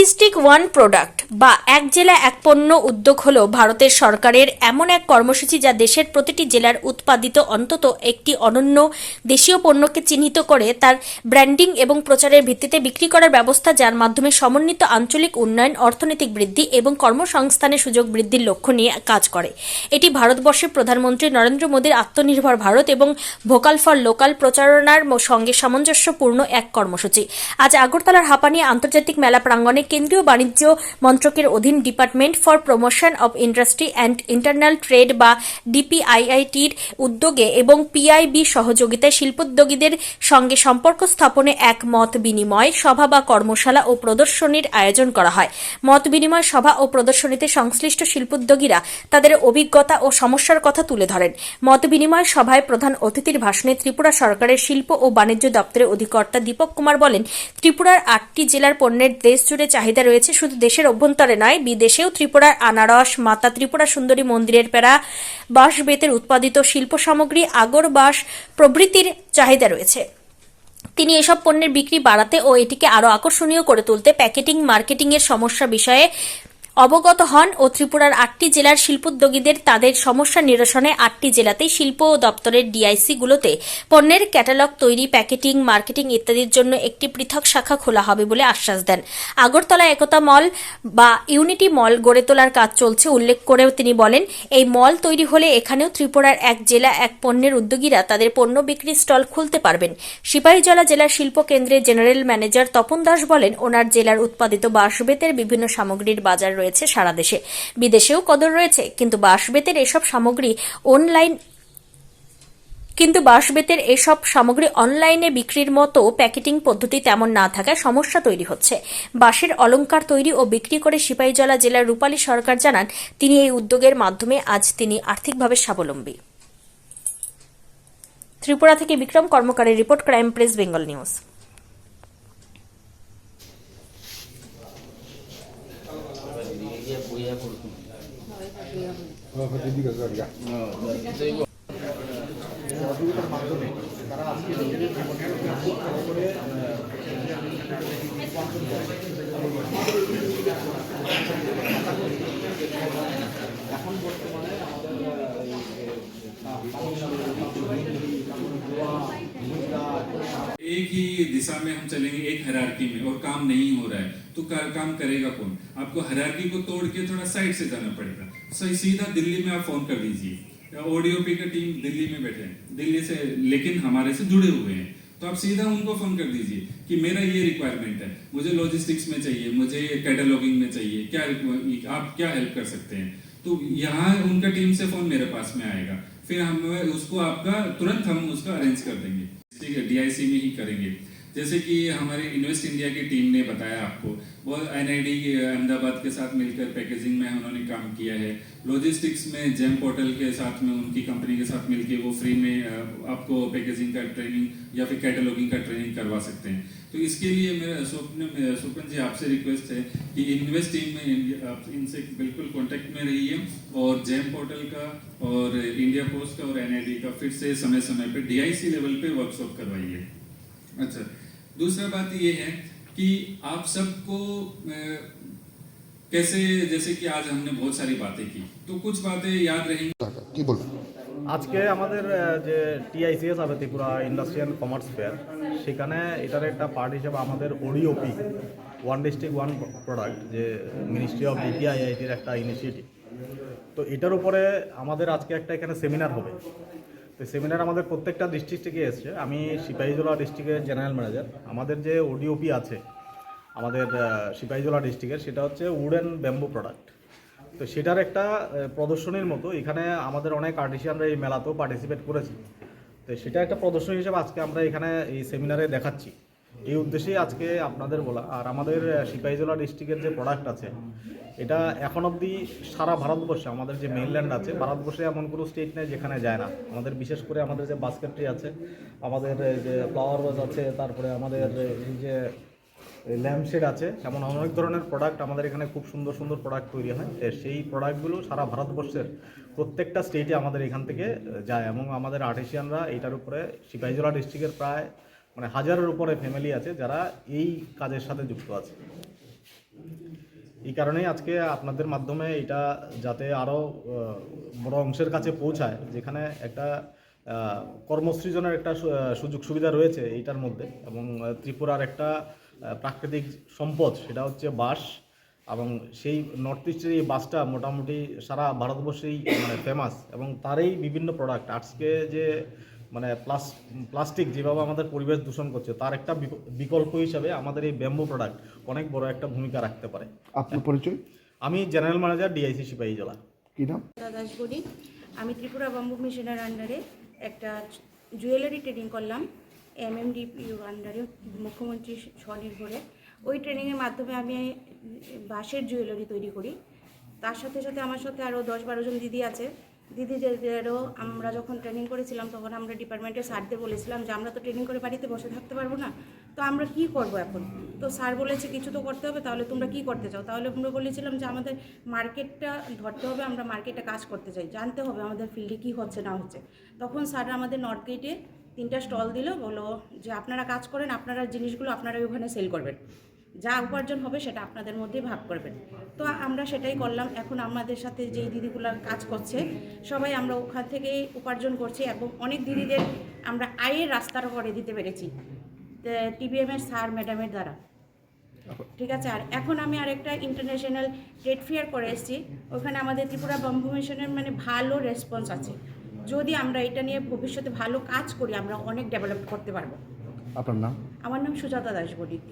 District one product বা এক জেলা এক পণ্য উদ্যোগ হলো ভারতের সরকারের এমন এক কর্মসূচি যা দেশের প্রতিটি জেলার উৎপাদিত অন্তত একটি অনন্য দেশীয় পণ্যকে চিহ্নিত করে তার ব্র্যান্ডিং এবং প্রচারের ভিত্তিতে বিক্রি করার ব্যবস্থা, যার মাধ্যমে সমন্বিত আঞ্চলিক উন্নয়ন, অর্থনৈতিক বৃদ্ধি এবং কর্মসংস্থানের সুযোগ বৃদ্ধির লক্ষ্য নিয়ে কাজ করে। এটি ভারতবর্ষের প্রধানমন্ত্রী নরেন্দ্র মোদীর আত্মনির্ভর ভারত এবং ভোকাল ফর লোকাল প্রচারণার সঙ্গে সামঞ্জস্যপূর্ণ এক কর্মসূচি। আজ আগরতলার হাঁপানি আন্তর্জাতিক মেলা প্রাঙ্গণে কেন্দ্রীয় বাণিজ্য মন্ত্রকের অধীন department for promotion of industry and international trade বা ডিপিআইআইটির উদ্যোগে এবং পিআইবি সহযোগিতায় শিল্পোদ্যোগীদের সঙ্গে সম্পর্ক স্থাপনে এক মত বিনিময় সভা বা কর্মশালা ও প্রদর্শনীর আয়োজন করা হয়। মত বিনিময় সভা ও প্রদর্শনীতে সংশ্লিষ্ট শিল্পোদ্যোগীরা তাদের অভিজ্ঞতা ও সমস্যার কথা তুলে ধরেন। মত বিনিময় সভায় প্রধান অতিথির ভাষণে ত্রিপুরা সরকারের শিল্প ও বাণিজ্য দপ্তরের অধিকর্তা দীপক কুমার বলেন, ত্রিপুরার 8টি জেলার পণ্যের দেশ জুড়ে চাহিদা রয়েছে। শুধু দেশের অভ্যন্তরে নয়, বিদেশেও ত্রিপুরার আনারস, মাতা ত্রিপুরা সুন্দরী মন্দিরের পেড়া, বাঁশ বেতের উৎপাদিত শিল্প সামগ্রী, আগর বাঁশ প্রভৃতির চাহিদা রয়েছে। তিনি এসব পণ্যের বিক্রি বাড়াতে ও এটিকে আরও আকর্ষণীয় করে তুলতে প্যাকেটিং, মার্কেটিংয়ের সমস্যা বিষয়ে অবগত হন ও ত্রিপুরার 8টি জেলার শিল্পোদ্যোগীদের তাদের সমস্যা নিরসনে 8টি জেলাতেই শিল্প দপ্তরের ডিআইসি-গুলোতে পণ্যের ক্যাটালগ তৈরি, প্যাকেটিং, মার্কেটিং ইত্যাদির জন্য একটি পৃথক শাখা খোলা হবে বলে আশ্বাস দেন। আগরতলা একতা মল বা ইউনিটি মল গড়ে তোলার কাজ চলছে উল্লেখ করেও তিনি বলেন, এই মল তৈরি হলে এখানেও ত্রিপুরার এক জেলা এক পণ্যের উদ্যোগীরা তাদের পণ্য বিক্রির স্টল খুলতে পারবেন। সিপাহীজলা জেলার শিল্প কেন্দ্রের জেনারেল ম্যানেজার তপন দাস বলেন, ওনার জেলার উৎপাদিত বাঁশ বেতের বিভিন্ন সামগ্রীর বাজার রয়েছে সারা দেশে, বিদেশেও কদর রয়েছে, কিন্তু বাঁশ বেতের এসব সামগ্রী অনলাইনে বিক্রির মতো প্যাকেটিং পদ্ধতি তেমন না থাকায় সমস্যা তৈরি হচ্ছে। বাঁশের অলংকার তৈরি ও বিক্রি করে সিপাহীজলা জেলার রূপালী সরকার জানান, তিনি এই উদ্যোগের মাধ্যমে আজ তিনি আর্থিকভাবে স্বাবলম্বী। ত্রিপুরা থেকে বিক্রম কর্মকারের report, crime press Bengal news. एक ही दिशा में हम चलेंगे, एक हायरार्की में, और काम नहीं हो रहा है तो काम करेगा कौन? आपको हायरार्की को तोड़ के थोड़ा साइड से जाना पड़ेगा। सीधा दिल्ली में आप फोन कर दीजिए, ओडीओपी का टीम दिल्ली में बैठे हैं, दिल्ली से, लेकिन हमारे से जुड़े हुए हैं, तो आप सीधा उनको फोन कर दीजिए कि मेरा ये रिक्वायरमेंट है, मुझे लॉजिस्टिक्स में चाहिए, मुझे कैटलॉगिंग में चाहिए, क्या आप क्या हेल्प कर सकते हैं? तो यहाँ उनका टीम से फोन मेरे पास में आएगा, फिर हम उसको आपका तुरंत हम उसका अरेंज कर देंगे। ठीक है, डीआईसी में ही करेंगे। जैसे कि हमारी इन्वेस्ट इंडिया की टीम ने बताया आपको, वो एनआईडी अहमदाबाद के साथ मिलकर पैकेजिंग में उन्होंने काम किया है। लॉजिस्टिक्स में जेम पोर्टल के साथ में उनकी कंपनी के साथ मिलकर वो फ्री में आपको पैकेजिंग का ट्रेनिंग या फिर कैटलॉगिंग का ट्रेनिंग करवा सकते हैं। तो इसके लिए मेरा स्वप्न जी आपसे रिक्वेस्ट है कि इन्वेस्ट टीम में आप इनसे बिल्कुल कॉन्टेक्ट में रहिए और जेम पोर्टल का और इंडिया पोस्ट का और एनआईडी का फिर से समय समय पे डीआईसी लेवल पे वर्कशॉप करवाइए। अच्छा, दूसरा बात ये है कि आप सबको कैसे, जैसे कि आज हमने बहुत सारी बातें की तो कुछ बातें याद रहेंगी। কি বলবেন? আজকে আমাদের যে টিআইসিএস হবে, ত্রিপুরা ইন্ডাস্ট্রিয়াল কমার্স ফেয়ার, সেখানে এটার একটা পার্ট হিসেবে আমাদের ওডিওপি, ওয়ান ডিস্ট্রিক্ট ওয়ান প্রোডাক্ট, যে মিনিস্ট্রি অফ ডিপিআইআইটির একটা ইনিশিয়েটিভ, তো এটার উপরে আমাদের আজকে একটা এখানে সেমিনার হবে। তো সেমিনার আমাদের প্রত্যেকটা ডিস্ট্রিক্ট থেকে এসছে। আমি সিপাহীজলা ডিস্ট্রিক্টের জেনারেল ম্যানেজার। আমাদের যে ওডিওপি আছে আমাদের সিপাহীজলা ডিস্ট্রিক্টের, সেটা হচ্ছে উড অ্যান্ড ব্যাম্বু প্রোডাক্ট। তো সেটার একটা প্রদর্শনীর মতো এখানে আমাদের অনেক আর্টিসিয়ানরা এই মেলাতেও পার্টিসিপেট করেছি। তো সেটা একটা প্রদর্শনী হিসেবে আজকে আমরা এখানে এই সেমিনারে দেখাচ্ছি, এই উদ্দেশ্যেই আজকে আপনাদের বলা। আর আমাদের সিপাহীজলা ডিস্ট্রিক্টের যে প্রোডাক্ট আছে, এটা এখন অবধি সারা ভারতবর্ষে, আমাদের যে মেইনল্যান্ড আছে, ভারতবর্ষে এমন কোনো স্টেট নেই যেখানে যায় না। আমাদের বিশেষ করে আমাদের যে বাস্কেটরি আছে, আমাদের যে ফ্লাওয়ার ওয়াজ আছে, তারপরে আমাদের এই যে ল্যাম্পশেড আছে, এমন অনেক ধরনের প্রোডাক্ট আমাদের এখানে খুব সুন্দর সুন্দর প্রোডাক্ট তৈরি হয়। সেই প্রোডাক্টগুলো সারা ভারতবর্ষের প্রত্যেকটা স্টেটে আমাদের এখান থেকে যায় এবং আমাদের আর্টিসিয়ানরা এইটার উপরে সিপাহীজলা ডিস্ট্রিক্টের প্রায় 1000-এর উপরে ফ্যামিলি আছে যারা এই কাজের সাথে যুক্ত আছে। এই কারণেই আজকে আপনাদের মাধ্যমে এটা যাতে আরও বড় অংশের কাছে পৌঁছায়, যেখানে একটা কর্মসৃজনের একটা সুযোগ সুবিধা রয়েছে এইটার মধ্যে, এবং ত্রিপুরার একটা প্রাকৃতিক সম্পদ সেটা হচ্ছে বাঁশ, এবং সেই নর্থ ইস্টের এই বাসটা মোটামুটি সারা ভারতবর্ষেই মানে ফেমাস, এবং তারই বিভিন্ন প্রোডাক্ট আজকে যে মানে প্লাস্টিক যেভাবে আমাদের পরিবেশ দূষণ করছে তার একটা বিকল্প হিসাবে আমাদের এই ব্যাম্বু প্রোডাক্ট অনেক বড় একটা ভূমিকা রাখতে পারে। আপনার পরিচয়? আমি জেনারেল ম্যানেজার ডিআইসি সিপাহী জেলা। কী নাম? দাস বলি। আমি ত্রিপুরা বাম্বু মিশনের আন্ডারে একটা জুয়েলারি ট্রেনিং করলাম, MMDPU আন্ডারে, মুখ্যমন্ত্রী স্বনির্ভরে। ওই ট্রেনিংয়ের মাধ্যমে আমি বাঁশের জুয়েলারি তৈরি করি। তার সাথে সাথে আমার সাথে আরও 10-12 জন দিদি আছে। দিদিদেরও আমরা যখন ট্রেনিং করেছিলাম তখন আমরা ডিপার্টমেন্টের স্যারদের বলেছিলাম যে আমরা তো ট্রেনিং করে বাড়িতে বসে থাকতে পারবো না, তো আমরা কি করব এখন। তো স্যার বলেছে কিছু তো করতে হবে, তাহলে তোমরা কি করতে চাও। তাহলে আমরা বলেছিলাম যে আমাদের মার্কেটটা ধরতে হবে, আমরা মার্কেটে কাজ করতে চাই, জানতে হবে আমাদের ফিল্ডে কী হচ্ছে না হচ্ছে। তখন স্যার আমাদের নর্থ গেটে 3টা স্টল দিল, বলো যে আপনারা কাজ করেন, আপনারা জিনিসগুলো আপনারা ওখানে সেল করবেন, যা উপার্জন হবে সেটা আপনাদের মধ্যেই ভাগ করবেন। তো আমরা সেটাই করলাম। এখন আমাদের সাথে যেই দিদিগুলো কাজ করছে সবাই আমরা ওখান থেকেই উপার্জন করছি, এবং অনেক দিদিদের আমরা আয়ের রাস্তাটা করে দিতে পেরেছি TBM-এর স্যার ম্যাডামের দ্বারা। ঠিক আছে। আর এখন আমি আরেকটা ইন্টারন্যাশনাল ট্রেড ফেয়ার করে এসেছি, ওখানে আমাদের ত্রিপুরা বাম্বু মিশনের মানে ভালো রেসপন্স আছে। যদি আমরা এটা নিয়ে ভবিষ্যতে ভালো কাজ করি আমরা অনেক ডেভেলপ করতে পারবো। আপনার নাম? আমার নাম সুজাতা দাস বণিক।